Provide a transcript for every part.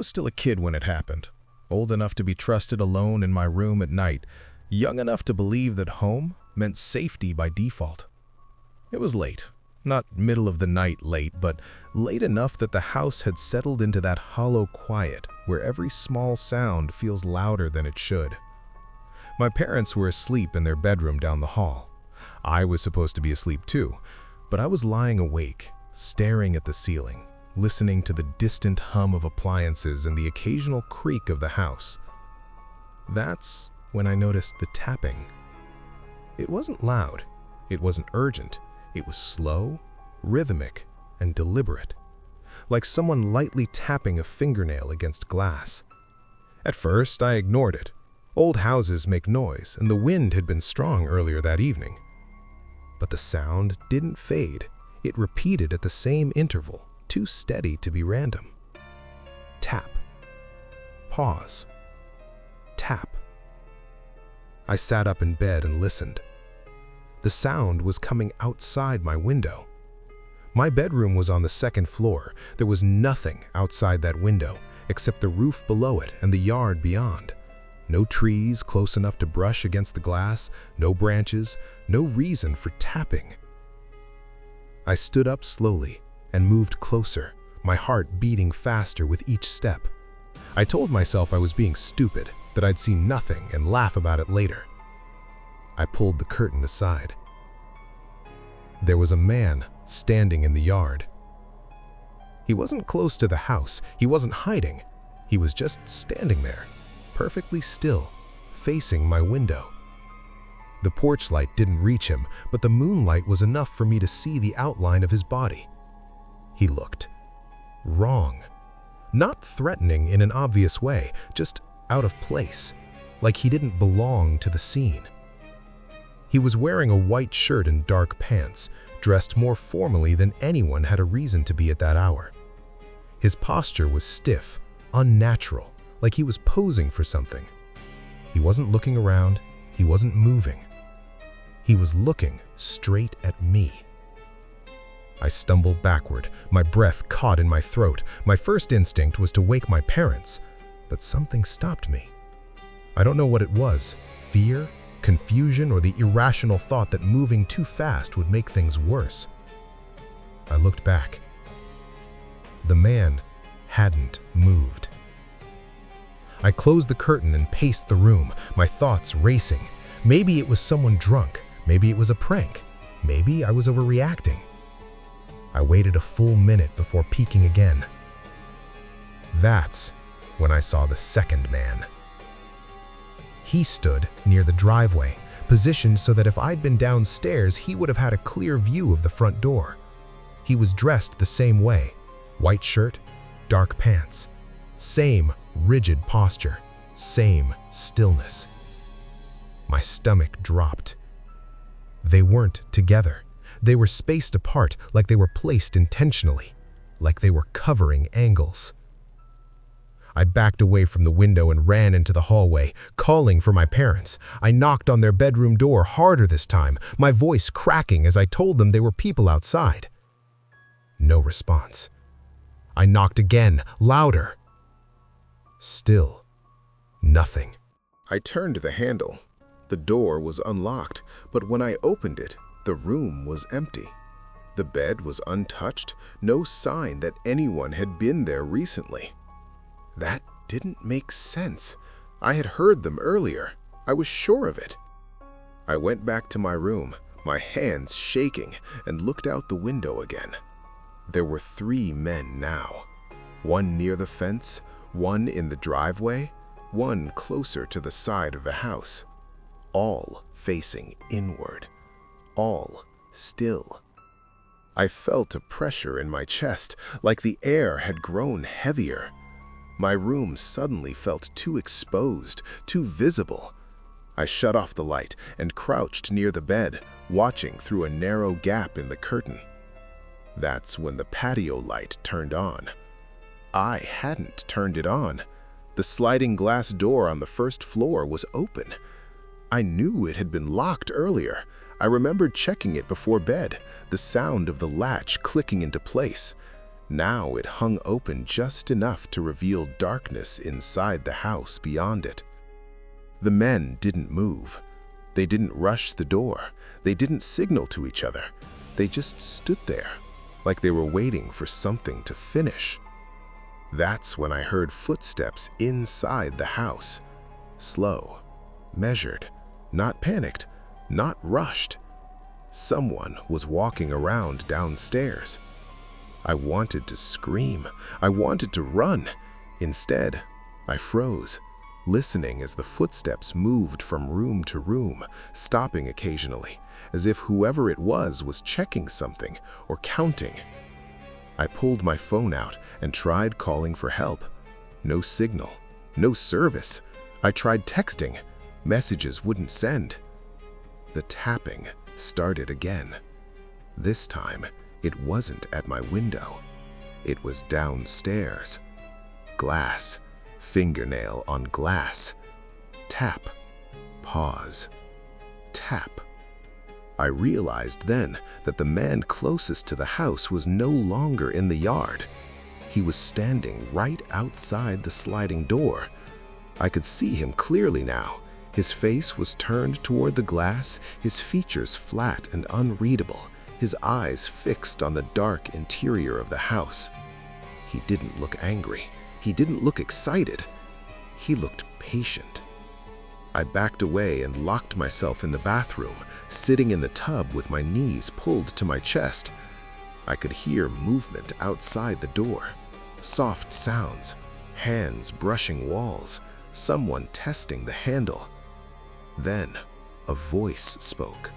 was still a kid when it happened, old enough to be trusted alone in my room at night, young enough to believe that home meant safety by default. It was late, not middle of the night late, but late enough that the house had settled into that hollow quiet where every small sound feels louder than it should. My parents were asleep in their bedroom down the hall. I was supposed to be asleep too, but I was lying awake, staring at the ceiling, listening to the distant hum of appliances and the occasional creak of the house. That's when I noticed the tapping. It wasn't loud, it wasn't urgent, it was slow, rhythmic, and deliberate, like someone lightly tapping a fingernail against glass. At first, I ignored it. Old houses make noise, and the wind had been strong earlier that evening. But the sound didn't fade. It repeated at the same interval, too steady to be random. Tap. Pause. Tap. I sat up in bed and listened. The sound was coming outside my window. My bedroom was on the second floor. There was nothing outside that window, except the roof below it and the yard beyond. No trees close enough to brush against the glass, no branches, no reason for tapping. I stood up slowly and moved closer, my heart beating faster with each step. I told myself I was being stupid, that I'd see nothing and laugh about it later. I pulled the curtain aside. There was a man standing in the yard. He wasn't close to the house, he wasn't hiding. He was just standing there, perfectly still, facing my window. The porch light didn't reach him, but the moonlight was enough for me to see the outline of his body. He looked wrong. Not threatening in an obvious way, just out of place, like he didn't belong to the scene. He was wearing a white shirt and dark pants, dressed more formally than anyone had a reason to be at that hour. His posture was stiff, unnatural, like he was posing for something. He wasn't looking around, he wasn't moving. He was looking straight at me. I stumbled backward, my breath caught in my throat. My first instinct was to wake my parents, but something stopped me. I don't know what it was, fear, confusion, or the irrational thought that moving too fast would make things worse. I looked back. The man hadn't moved. I closed the curtain and paced the room, my thoughts racing. Maybe it was someone drunk, maybe it was a prank, maybe I was overreacting. I waited a full minute before peeking again. That's when I saw the second man. He stood near the driveway, positioned so that if I'd been downstairs, he would have had a clear view of the front door. He was dressed the same way, white shirt, dark pants, same rigid posture, same stillness. My stomach dropped. They weren't together. They were spaced apart, like they were placed intentionally, like they were covering angles. I backed away from the window and ran into the hallway, calling for my parents. I knocked on their bedroom door harder this time, my voice cracking as I told them there were people outside. No response. I knocked again, louder. Still nothing. I turned the handle. The door was unlocked, but when I opened it, the room was empty. The bed was untouched, no sign that anyone had been there recently. That didn't make sense. I had heard them earlier. I was sure of it. I went back to my room, my hands shaking, and looked out the window again. There were 3 men now. One near the fence, one in the driveway, one closer to the side of the house. All facing inward. All still. I felt a pressure in my chest, like the air had grown heavier. My room suddenly felt too exposed, too visible. I shut off the light and crouched near the bed, watching through a narrow gap in the curtain. That's when the patio light turned on. I hadn't turned it on. The sliding glass door on the first floor was open. I knew it had been locked earlier. I remembered checking it before bed, the sound of the latch clicking into place. Now it hung open just enough to reveal darkness inside the house beyond it. The men didn't move. They didn't rush the door. They didn't signal to each other. They just stood there, like they were waiting for something to finish. That's when I heard footsteps inside the house. Slow, measured, not panicked, not rushed. Someone was walking around downstairs. I wanted to scream. I wanted to run. Instead, I froze, listening as the footsteps moved from room to room, stopping occasionally, as if whoever it was checking something or counting. I pulled my phone out and tried calling for help. No signal, no service. I tried texting. Messages wouldn't send. The tapping started again. This time, it wasn't at my window. It was downstairs. Glass, fingernail on glass. Tap, pause, tap. I realized then that the man closest to the house was no longer in the yard. He was standing right outside the sliding door. I could see him clearly now. His face was turned toward the glass, his features flat and unreadable, his eyes fixed on the dark interior of the house. He didn't look angry. He didn't look excited. He looked patient. I backed away and locked myself in the bathroom, sitting in the tub with my knees pulled to my chest. I could hear movement outside the door. Soft sounds, hands brushing walls, someone testing the handle. Then, a voice spoke.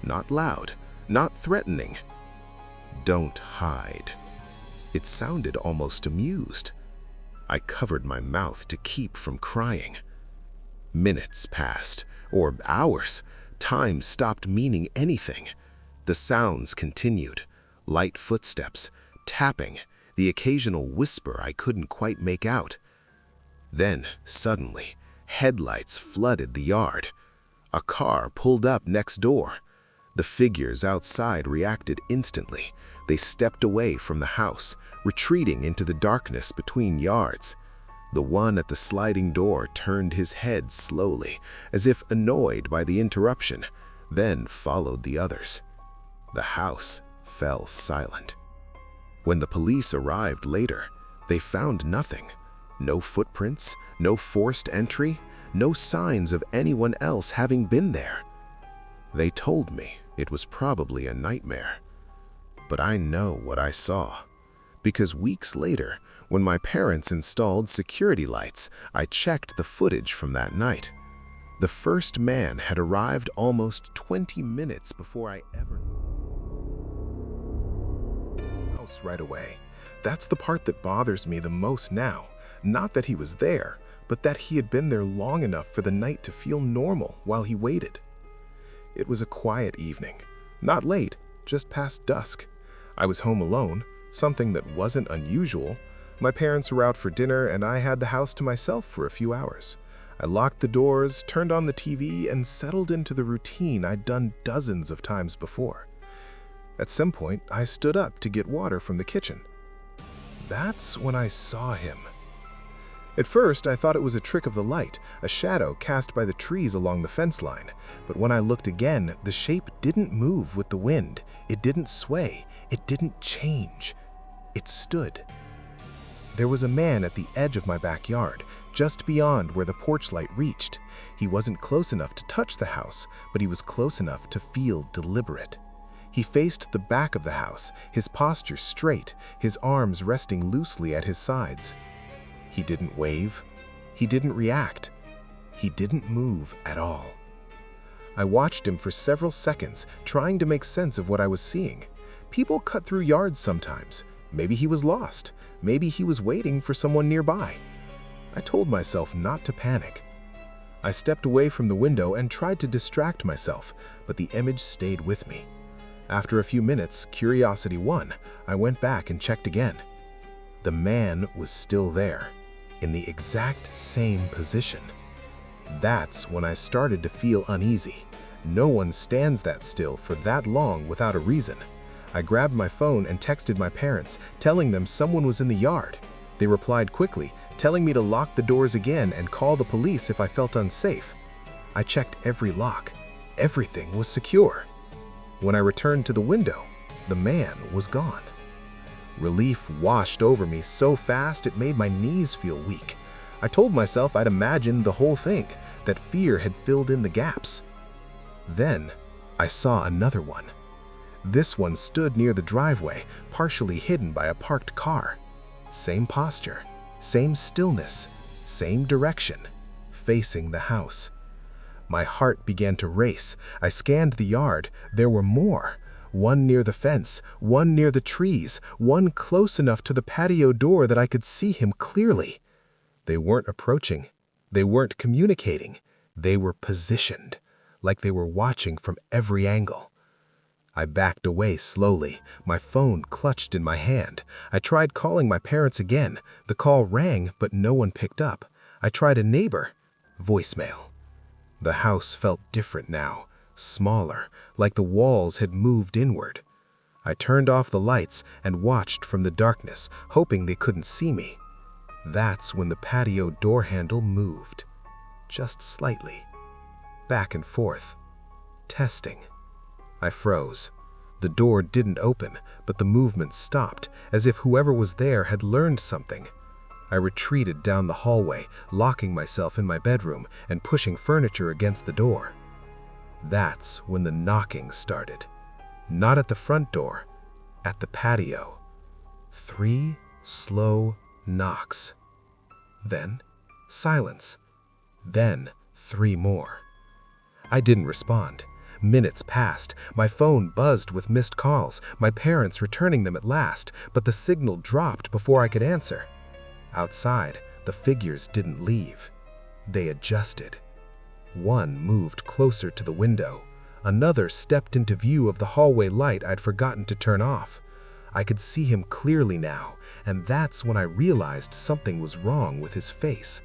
Not loud, not threatening. "Don't hide." It sounded almost amused. I covered my mouth to keep from crying. Minutes passed, or hours. Time stopped meaning anything. The sounds continued. Light footsteps, tapping, the occasional whisper I couldn't quite make out. Then, suddenly, headlights flooded the yard. A car pulled up next door. The figures outside reacted instantly. They stepped away from the house, retreating into the darkness between yards. The one at the sliding door turned his head slowly, as if annoyed by the interruption, then followed the others. The house fell silent. When the police arrived later, they found nothing. No footprints, no forced entry, no signs of anyone else having been there. They told me it was probably a nightmare. But I know what I saw, because weeks later, when my parents installed security lights, I checked the footage from that night. The first man had arrived almost 20 minutes before I ever house right away. That's the part that bothers me the most now. Not that he was there, but that he had been there long enough for the night to feel normal while he waited. It was a quiet evening. Not late, just past dusk. I was home alone, something that wasn't unusual. My parents were out for dinner and I had the house to myself for a few hours. I locked the doors, turned on the TV, and settled into the routine I'd done dozens of times before. At some point, I stood up to get water from the kitchen. That's when I saw him. At first, I thought it was a trick of the light, a shadow cast by the trees along the fence line. But when I looked again, the shape didn't move with the wind. It didn't sway. It didn't change. It stood. There was a man at the edge of my backyard, just beyond where the porch light reached. He wasn't close enough to touch the house, but he was close enough to feel deliberate. He faced the back of the house, his posture straight, his arms resting loosely at his sides. He didn't wave. He didn't react. He didn't move at all. I watched him for several seconds, trying to make sense of what I was seeing. People cut through yards sometimes. Maybe he was lost. Maybe he was waiting for someone nearby. I told myself not to panic. I stepped away from the window and tried to distract myself, but the image stayed with me. After a few minutes, curiosity won. I went back and checked again. The man was still there, in the exact same position. That's when I started to feel uneasy. No one stands that still for that long without a reason. I grabbed my phone and texted my parents, telling them someone was in the yard. They replied quickly, telling me to lock the doors again and call the police if I felt unsafe. I checked every lock. Everything was secure. When I returned to the window, the man was gone. Relief washed over me so fast it made my knees feel weak. I told myself I'd imagined the whole thing, that fear had filled in the gaps. Then, I saw another one. This one stood near the driveway, partially hidden by a parked car. Same posture, same stillness, same direction, facing the house. My heart began to race. I scanned the yard. There were more. One near the fence, one near the trees, one close enough to the patio door that I could see him clearly. They weren't approaching. They weren't communicating. They were positioned, like they were watching from every angle. I backed away slowly, my phone clutched in my hand. I tried calling my parents again. The call rang, but no one picked up. I tried a neighbor. Voicemail. The house felt different now, smaller, like the walls had moved inward. I turned off the lights and watched from the darkness, hoping they couldn't see me. That's when the patio door handle moved. Just slightly. Back and forth. Testing. I froze. The door didn't open, but the movement stopped, as if whoever was there had learned something. I retreated down the hallway, locking myself in my bedroom and pushing furniture against the door. That's when the knocking started. Not at the front door, at the patio. 3 slow knocks. Then, silence. Then, 3 more. I didn't respond. Minutes passed. My phone buzzed with missed calls, my parents returning them at last, but the signal dropped before I could answer. Outside, the figures didn't leave. They adjusted. One moved closer to the window. Another stepped into view of the hallway light I'd forgotten to turn off. I could see him clearly now, and that's when I realized something was wrong with his face.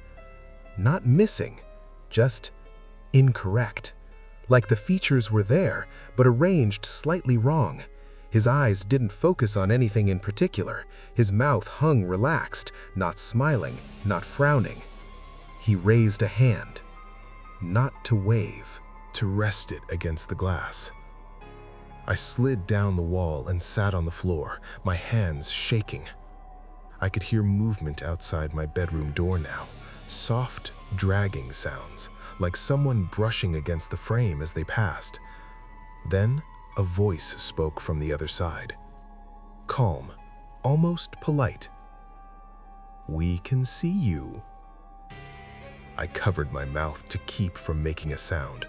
Not missing, just incorrect. Like the features were there, but arranged slightly wrong. His eyes didn't focus on anything in particular. His mouth hung relaxed, not smiling, not frowning. He raised a hand, not to wave, to rest it against the glass. I slid down the wall and sat on the floor, my hands shaking. I could hear movement outside my bedroom door now, soft, dragging sounds, like someone brushing against the frame as they passed. Then, a voice spoke from the other side. Calm, almost polite. "We can see you." I covered my mouth to keep from making a sound.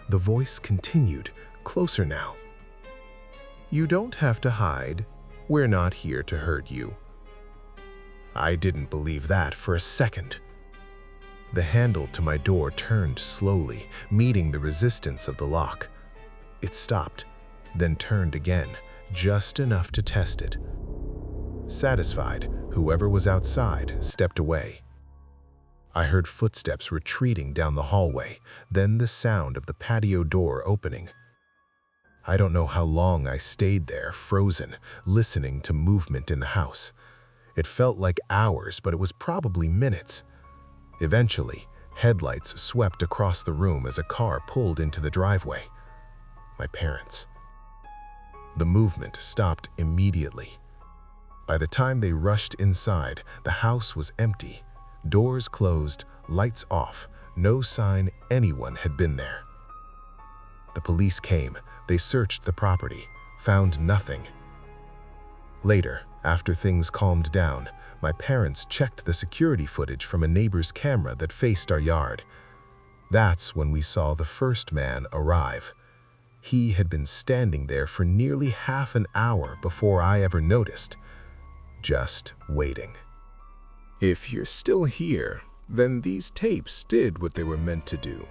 The voice continued, closer now. "You don't have to hide. We're not here to hurt you." I didn't believe that for a second. The handle to my door turned slowly, meeting the resistance of the lock. It stopped, then turned again, just enough to test it. Satisfied, whoever was outside stepped away. I heard footsteps retreating down the hallway, then the sound of the patio door opening. I don't know how long I stayed there, frozen, listening to movement in the house. It felt like hours, but it was probably minutes. Eventually, headlights swept across the room as a car pulled into the driveway. My parents. The movement stopped immediately. By the time they rushed inside, the house was empty. Doors closed, lights off, no sign anyone had been there. The police came. They searched the property, found nothing. Later, after things calmed down, my parents checked the security footage from a neighbor's camera that faced our yard. That's when we saw the first man arrive. He had been standing there for nearly half an hour before I ever noticed, just waiting. If you're still here, then these tapes did what they were meant to do.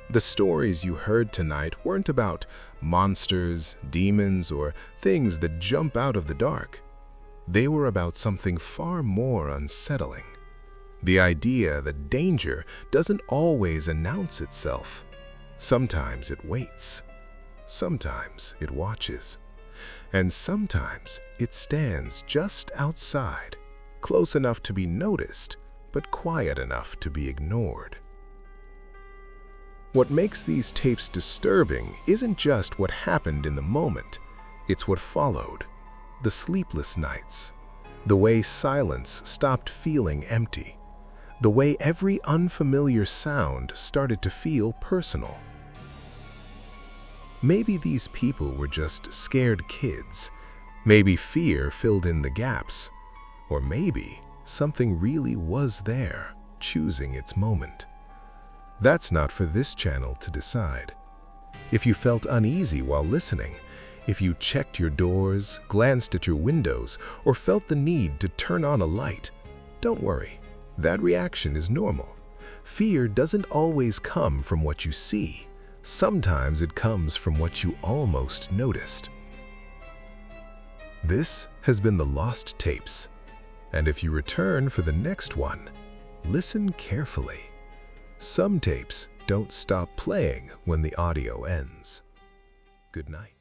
The stories you heard tonight weren't about monsters, demons, or things that jump out of the dark. They were about something far more unsettling. The idea that danger doesn't always announce itself. Sometimes it waits. Sometimes it watches. And sometimes it stands just outside, close enough to be noticed, but quiet enough to be ignored. What makes these tapes disturbing isn't just what happened in the moment, it's what followed. The sleepless nights, the way silence stopped feeling empty, the way every unfamiliar sound started to feel personal. Maybe these people were just scared kids. Maybe fear filled in the gaps. Or maybe something really was there, choosing its moment. That's not for this channel to decide. If you felt uneasy while listening, if you checked your doors, glanced at your windows, or felt the need to turn on a light, don't worry. That reaction is normal. Fear doesn't always come from what you see. Sometimes it comes from what you almost noticed. This has been The Lost Tapes. And if you return for the next one, listen carefully. Some tapes don't stop playing when the audio ends. Good night.